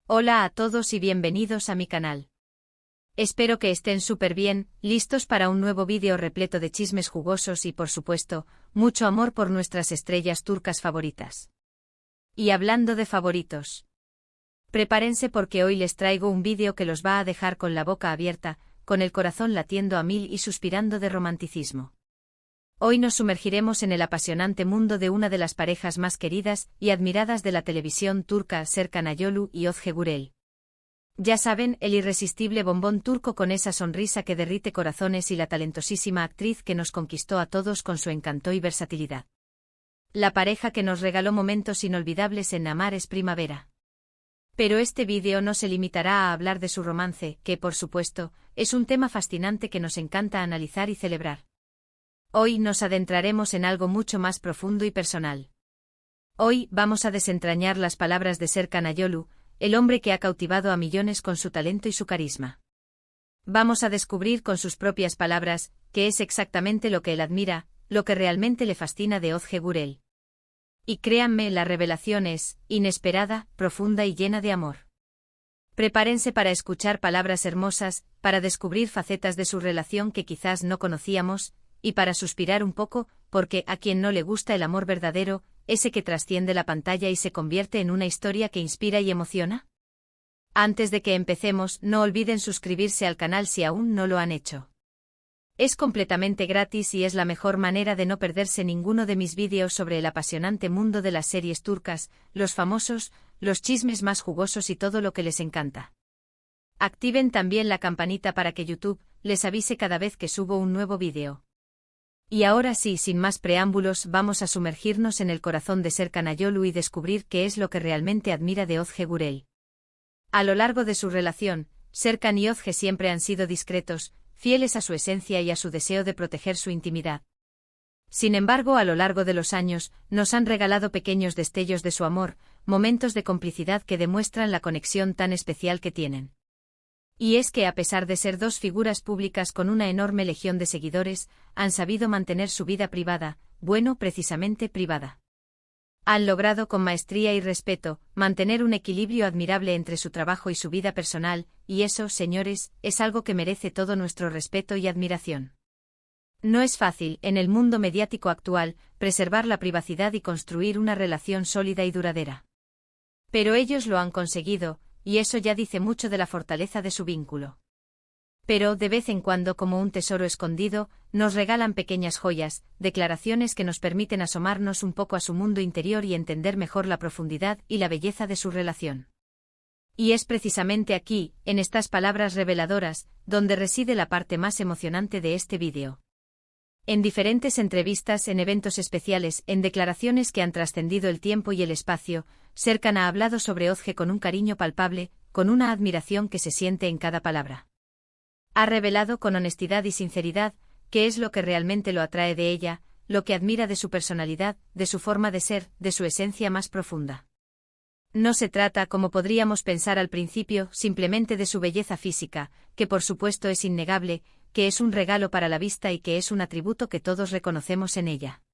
Hola a todos y bienvenidos a mi canal. Espero que estén súper bien, listos para un nuevo vídeo repleto de chismes jugosos y por supuesto, mucho amor por nuestras estrellas turcas favoritas. Y hablando de favoritos, prepárense porque hoy les traigo un vídeo que los va a dejar con la boca abierta, con el corazón latiendo a mil y suspirando de romanticismo. Hoy nos sumergiremos en el apasionante mundo de una de las parejas más queridas y admiradas de la televisión turca, Serkan Ayolu y Özge Gürel. Ya saben, el irresistible bombón turco con esa sonrisa que derrite corazones y la talentosísima actriz que nos conquistó a todos con su encanto y versatilidad. La pareja que nos regaló momentos inolvidables en Amar es Primavera. Pero este vídeo no se limitará a hablar de su romance, que por supuesto, es un tema fascinante que nos encanta analizar y celebrar. Hoy nos adentraremos en algo mucho más profundo y personal. Hoy vamos a desentrañar las palabras de Serkan Ayolu, el hombre que ha cautivado a millones con su talento y su carisma. Vamos a descubrir con sus propias palabras qué es exactamente lo que él admira, lo que realmente le fascina de Özge Gürel. Y créanme, la revelación es inesperada, profunda y llena de amor. Prepárense para escuchar palabras hermosas, para descubrir facetas de su relación que quizás no conocíamos, y para suspirar un poco, porque a quien no le gusta el amor verdadero, ese que trasciende la pantalla y se convierte en una historia que inspira y emociona. Antes de que empecemos, no olviden suscribirse al canal si aún no lo han hecho. Es completamente gratis y es la mejor manera de no perderse ninguno de mis vídeos sobre el apasionante mundo de las series turcas, los famosos, los chismes más jugosos y todo lo que les encanta. Activen también la campanita para que YouTube les avise cada vez que subo un nuevo vídeo. Y ahora sí, sin más preámbulos, vamos a sumergirnos en el corazón de Serkan Ayolu y descubrir qué es lo que realmente admira de Özge Gürel. A lo largo de su relación, Serkan y Özge siempre han sido discretos, fieles a su esencia y a su deseo de proteger su intimidad. Sin embargo, a lo largo de los años, nos han regalado pequeños destellos de su amor, momentos de complicidad que demuestran la conexión tan especial que tienen. Y es que a pesar de ser dos figuras públicas con una enorme legión de seguidores, han sabido mantener su vida privada, bueno, precisamente privada. Han logrado con maestría y respeto, mantener un equilibrio admirable entre su trabajo y su vida personal, y eso, señores, es algo que merece todo nuestro respeto y admiración. No es fácil, en el mundo mediático actual, preservar la privacidad y construir una relación sólida y duradera. Pero ellos lo han conseguido, y eso ya dice mucho de la fortaleza de su vínculo. Pero, de vez en cuando, como un tesoro escondido, nos regalan pequeñas joyas, declaraciones que nos permiten asomarnos un poco a su mundo interior y entender mejor la profundidad y la belleza de su relación. Y es precisamente aquí, en estas palabras reveladoras, donde reside la parte más emocionante de este vídeo. En diferentes entrevistas, en eventos especiales, en declaraciones que han trascendido el tiempo y el espacio, Serkan ha hablado sobre Özge con un cariño palpable, con una admiración que se siente en cada palabra. Ha revelado con honestidad y sinceridad qué es lo que realmente lo atrae de ella, lo que admira de su personalidad, de su forma de ser, de su esencia más profunda. No se trata, como podríamos pensar al principio, simplemente de su belleza física, que por supuesto es innegable, que es un regalo para la vista y que es un atributo que todos reconocemos en ella.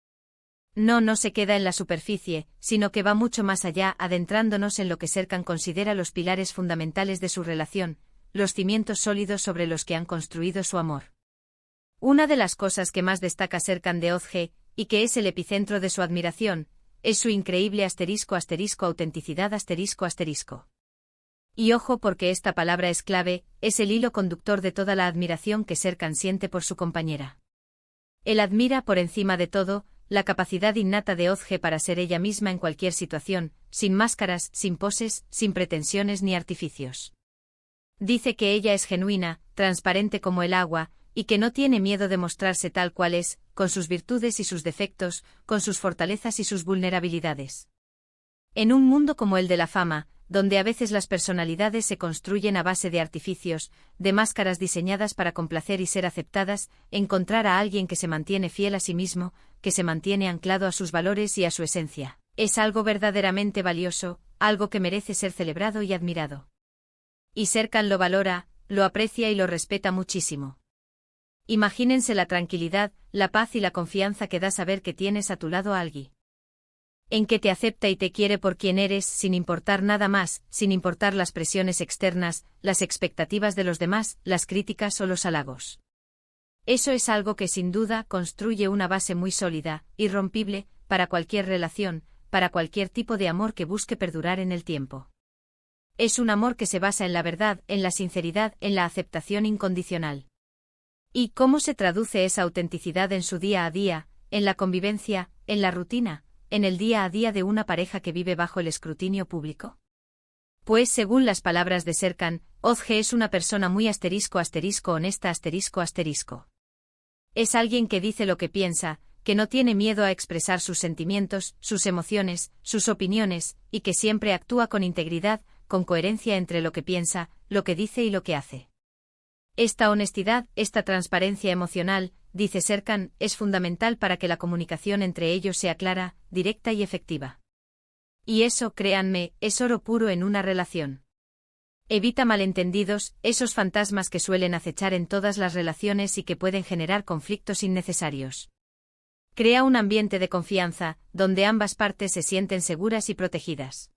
No se queda en la superficie, sino que va mucho más allá, adentrándonos en lo que Serkan considera los pilares fundamentales de su relación, los cimientos sólidos sobre los que han construido su amor. Una de las cosas que más destaca Serkan de Özge, y que es el epicentro de su admiración, es su increíble autenticidad. Y ojo, porque esta palabra es clave, es el hilo conductor de toda la admiración que Serkan siente por su compañera. Él admira por encima de todo la capacidad innata de Özge para ser ella misma en cualquier situación, sin máscaras, sin poses, sin pretensiones ni artificios. Dice que ella es genuina, transparente como el agua, y que no tiene miedo de mostrarse tal cual es, con sus virtudes y sus defectos, con sus fortalezas y sus vulnerabilidades. En un mundo como el de la fama, donde a veces las personalidades se construyen a base de artificios, de máscaras diseñadas para complacer y ser aceptadas, encontrar a alguien que se mantiene fiel a sí mismo, que se mantiene anclado a sus valores y a su esencia, es algo verdaderamente valioso, algo que merece ser celebrado y admirado. Y Serkan lo valora, lo aprecia y lo respeta muchísimo. Imagínense la tranquilidad, la paz y la confianza que da saber que tienes a tu lado a alguien en que te acepta y te quiere por quien eres, sin importar nada más, sin importar las presiones externas, las expectativas de los demás, las críticas o los halagos. Eso es algo que sin duda construye una base muy sólida, irrompible, para cualquier relación, para cualquier tipo de amor que busque perdurar en el tiempo. Es un amor que se basa en la verdad, en la sinceridad, en la aceptación incondicional. ¿Y cómo se traduce esa autenticidad en su día a día, en la convivencia, en la rutina, en el día a día de una pareja que vive bajo el escrutinio público? Pues según las palabras de Serkan, Özge es una persona muy honesta. Es alguien que dice lo que piensa, que no tiene miedo a expresar sus sentimientos, sus emociones, sus opiniones, y que siempre actúa con integridad, con coherencia entre lo que piensa, lo que dice y lo que hace. Esta honestidad, esta transparencia emocional, dice Serkan, es fundamental para que la comunicación entre ellos sea clara, directa y efectiva. Y eso, créanme, es oro puro en una relación. Evita malentendidos, esos fantasmas que suelen acechar en todas las relaciones y que pueden generar conflictos innecesarios. Crea un ambiente de confianza, donde ambas partes se sienten seguras y protegidas.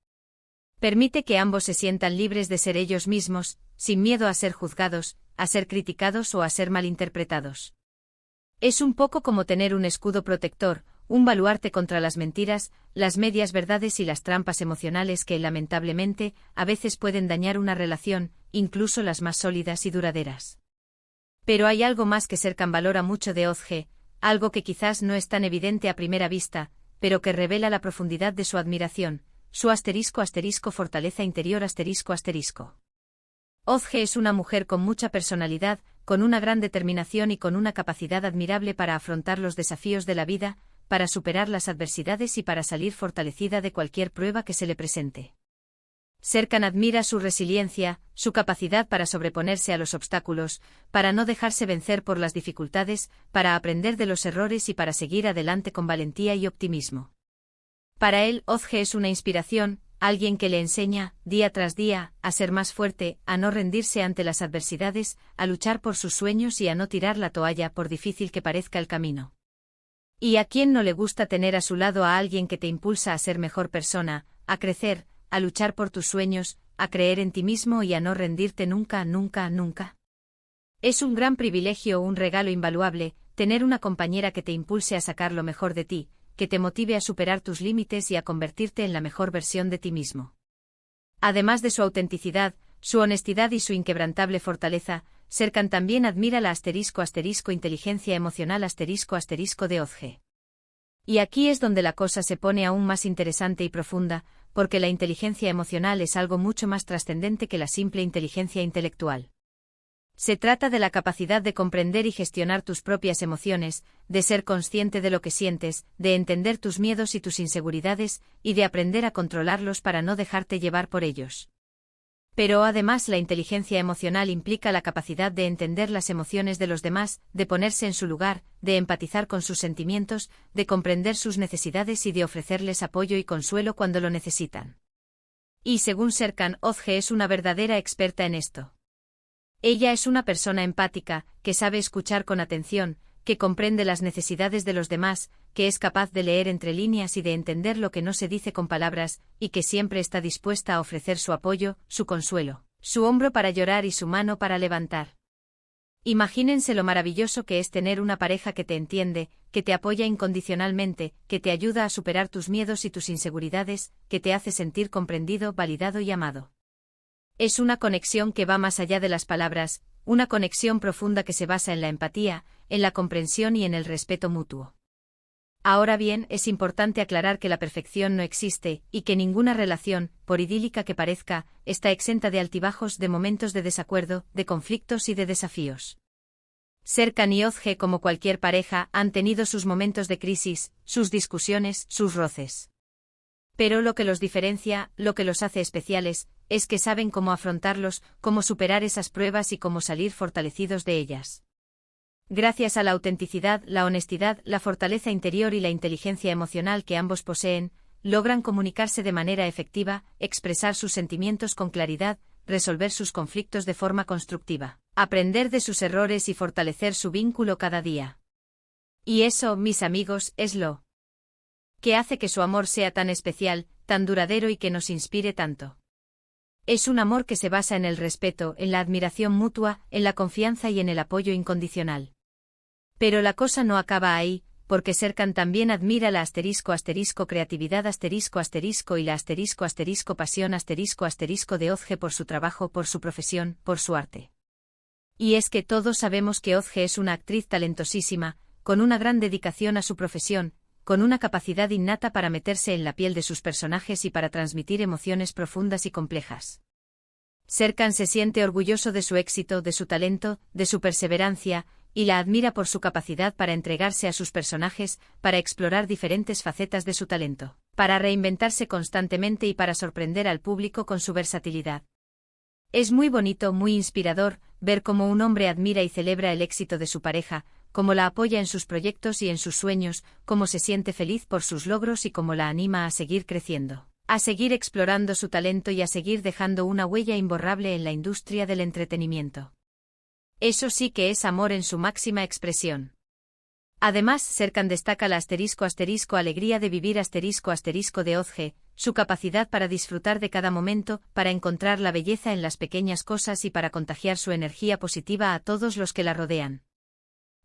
Permite que ambos se sientan libres de ser ellos mismos, sin miedo a ser juzgados, a ser criticados o a ser malinterpretados. Es un poco como tener un escudo protector, un baluarte contra las mentiras, las medias verdades y las trampas emocionales que, lamentablemente, a veces pueden dañar una relación, incluso las más sólidas y duraderas. Pero hay algo más que Serkan valora mucho de Özge, algo que quizás no es tan evidente a primera vista, pero que revela la profundidad de su admiración, su fortaleza interior. Özge es una mujer con mucha personalidad, con una gran determinación y con una capacidad admirable para afrontar los desafíos de la vida, para superar las adversidades y para salir fortalecida de cualquier prueba que se le presente. Serkan admira su resiliencia, su capacidad para sobreponerse a los obstáculos, para no dejarse vencer por las dificultades, para aprender de los errores y para seguir adelante con valentía y optimismo. Para él, Özge es una inspiración, alguien que le enseña, día tras día, a ser más fuerte, a no rendirse ante las adversidades, a luchar por sus sueños y a no tirar la toalla por difícil que parezca el camino. ¿Y a quién no le gusta tener a su lado a alguien que te impulsa a ser mejor persona, a crecer, a luchar por tus sueños, a creer en ti mismo y a no rendirte nunca? Es un gran privilegio, un regalo invaluable, tener una compañera que te impulse a sacar lo mejor de ti, que te motive a superar tus límites y a convertirte en la mejor versión de ti mismo. Además de su autenticidad, su honestidad y su inquebrantable fortaleza, Serkan también admira la inteligencia emocional de Özge. Y aquí es donde la cosa se pone aún más interesante y profunda, porque la inteligencia emocional es algo mucho más trascendente que la simple inteligencia intelectual. Se trata de la capacidad de comprender y gestionar tus propias emociones, de ser consciente de lo que sientes, de entender tus miedos y tus inseguridades, y de aprender a controlarlos para no dejarte llevar por ellos. Pero además la inteligencia emocional implica la capacidad de entender las emociones de los demás, de ponerse en su lugar, de empatizar con sus sentimientos, de comprender sus necesidades y de ofrecerles apoyo y consuelo cuando lo necesitan. Y según Serkan, Özge es una verdadera experta en esto. Ella es una persona empática, que sabe escuchar con atención, que comprende las necesidades de los demás, que es capaz de leer entre líneas y de entender lo que no se dice con palabras, y que siempre está dispuesta a ofrecer su apoyo, su consuelo, su hombro para llorar y su mano para levantar. Imagínense lo maravilloso que es tener una pareja que te entiende, que te apoya incondicionalmente, que te ayuda a superar tus miedos y tus inseguridades, que te hace sentir comprendido, validado y amado. Es una conexión que va más allá de las palabras, una conexión profunda que se basa en la empatía, en la comprensión y en el respeto mutuo. Ahora bien, es importante aclarar que la perfección no existe, y que ninguna relación, por idílica que parezca, está exenta de altibajos, de momentos de desacuerdo, de conflictos y de desafíos. Serkan y Özge, como cualquier pareja, han tenido sus momentos de crisis, sus discusiones, sus roces. Pero lo que los diferencia, lo que los hace especiales, es que saben cómo afrontarlos, cómo superar esas pruebas y cómo salir fortalecidos de ellas. Gracias a la autenticidad, la honestidad, la fortaleza interior y la inteligencia emocional que ambos poseen, logran comunicarse de manera efectiva, expresar sus sentimientos con claridad, resolver sus conflictos de forma constructiva, aprender de sus errores y fortalecer su vínculo cada día. Y eso, mis amigos, es lo ¿Qué hace que su amor sea tan especial, tan duradero y que nos inspire tanto? Es un amor que se basa en el respeto, en la admiración mutua, en la confianza y en el apoyo incondicional. Pero la cosa no acaba ahí, porque Serkan también admira la creatividad y la pasión de Özge por su trabajo, por su profesión, por su arte. Y es que todos sabemos que Özge es una actriz talentosísima, con una gran dedicación a su profesión, con una capacidad innata para meterse en la piel de sus personajes y para transmitir emociones profundas y complejas. Serkan se siente orgulloso de su éxito, de su talento, de su perseverancia, y la admira por su capacidad para entregarse a sus personajes, para explorar diferentes facetas de su talento, para reinventarse constantemente y para sorprender al público con su versatilidad. Es muy bonito, muy inspirador, ver cómo un hombre admira y celebra el éxito de su pareja, cómo la apoya en sus proyectos y en sus sueños, cómo se siente feliz por sus logros y cómo la anima a seguir creciendo, a seguir explorando su talento y a seguir dejando una huella imborrable en la industria del entretenimiento. Eso sí que es amor en su máxima expresión. Además, Serkan destaca la alegría de vivir de Özge, su capacidad para disfrutar de cada momento, para encontrar la belleza en las pequeñas cosas y para contagiar su energía positiva a todos los que la rodean.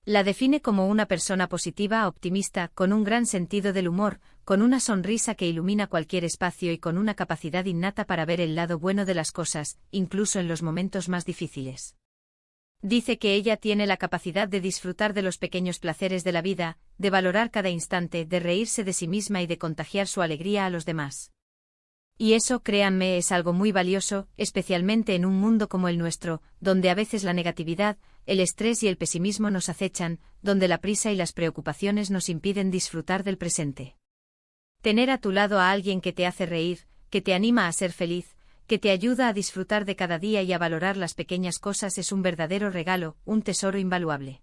La define como una persona positiva, optimista, con un gran sentido del humor, con una sonrisa que ilumina cualquier espacio y con una capacidad innata para ver el lado bueno de las cosas, incluso en los momentos más difíciles. Dice que ella tiene la capacidad de disfrutar de los pequeños placeres de la vida, de valorar cada instante, de reírse de sí misma y de contagiar su alegría a los demás. Y eso, créanme, es algo muy valioso, especialmente en un mundo como el nuestro, donde a veces la negatividad, el estrés y el pesimismo nos acechan, donde la prisa y las preocupaciones nos impiden disfrutar del presente. Tener a tu lado a alguien que te hace reír, que te anima a ser feliz, que te ayuda a disfrutar de cada día y a valorar las pequeñas cosas es un verdadero regalo, un tesoro invaluable.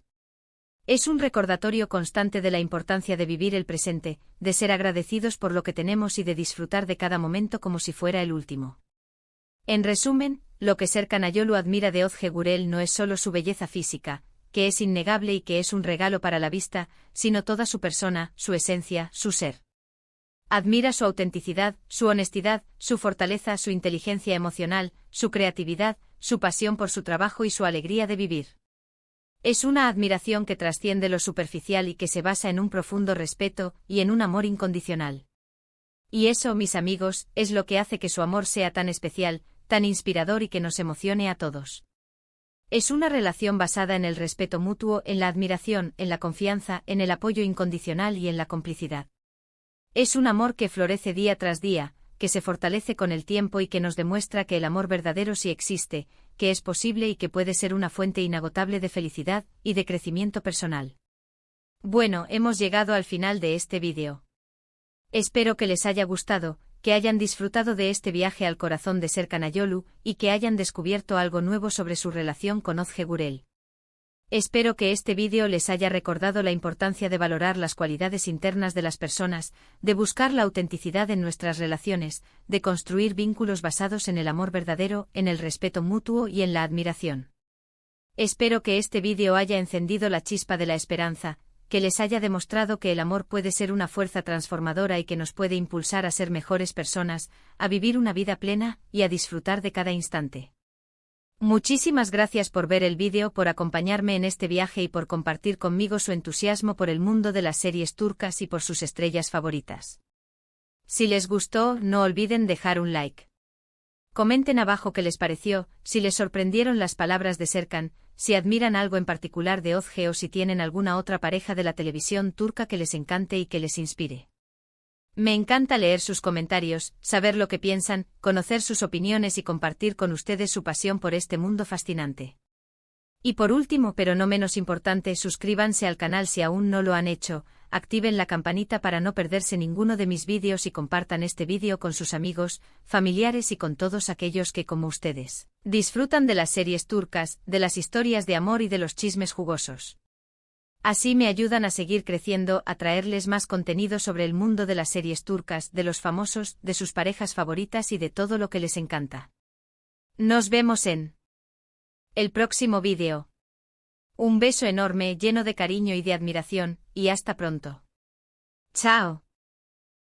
Es un recordatorio constante de la importancia de vivir el presente, de ser agradecidos por lo que tenemos y de disfrutar de cada momento como si fuera el último. En resumen, lo que Serkan Ayolu admira de Özge Gürel no es solo su belleza física, que es innegable y que es un regalo para la vista, sino toda su persona, su esencia, su ser. Admira su autenticidad, su honestidad, su fortaleza, su inteligencia emocional, su creatividad, su pasión por su trabajo y su alegría de vivir. Es una admiración que trasciende lo superficial y que se basa en un profundo respeto y en un amor incondicional. Y eso, mis amigos, es lo que hace que su amor sea tan especial, tan inspirador y que nos emocione a todos. Es una relación basada en el respeto mutuo, en la admiración, en la confianza, en el apoyo incondicional y en la complicidad. Es un amor que florece día tras día, que se fortalece con el tiempo y que nos demuestra que el amor verdadero sí existe, que es posible y que puede ser una fuente inagotable de felicidad y de crecimiento personal. Bueno, hemos llegado al final de este vídeo. Espero que les haya gustado, que hayan disfrutado de este viaje al corazón de Serkan Ayolu y que hayan descubierto algo nuevo sobre su relación con Özge Gürel. Espero que este vídeo les haya recordado la importancia de valorar las cualidades internas de las personas, de buscar la autenticidad en nuestras relaciones, de construir vínculos basados en el amor verdadero, en el respeto mutuo y en la admiración. Espero que este vídeo haya encendido la chispa de la esperanza, que les haya demostrado que el amor puede ser una fuerza transformadora y que nos puede impulsar a ser mejores personas, a vivir una vida plena y a disfrutar de cada instante. Muchísimas gracias por ver el vídeo, por acompañarme en este viaje y por compartir conmigo su entusiasmo por el mundo de las series turcas y por sus estrellas favoritas. Si les gustó, no olviden dejar un like. Comenten abajo qué les pareció, si les sorprendieron las palabras de Serkan, si admiran algo en particular de Özge o si tienen alguna otra pareja de la televisión turca que les encante y que les inspire. Me encanta leer sus comentarios, saber lo que piensan, conocer sus opiniones y compartir con ustedes su pasión por este mundo fascinante. Y por último, pero no menos importante, suscríbanse al canal si aún no lo han hecho, activen la campanita para no perderse ninguno de mis vídeos y compartan este vídeo con sus amigos, familiares y con todos aquellos que, como ustedes, disfrutan de las series turcas, de las historias de amor y de los chismes jugosos. Así me ayudan a seguir creciendo, a traerles más contenido sobre el mundo de las series turcas, de los famosos, de sus parejas favoritas y de todo lo que les encanta. Nos vemos en el próximo vídeo. Un beso enorme, lleno de cariño y de admiración, y hasta pronto. Chao.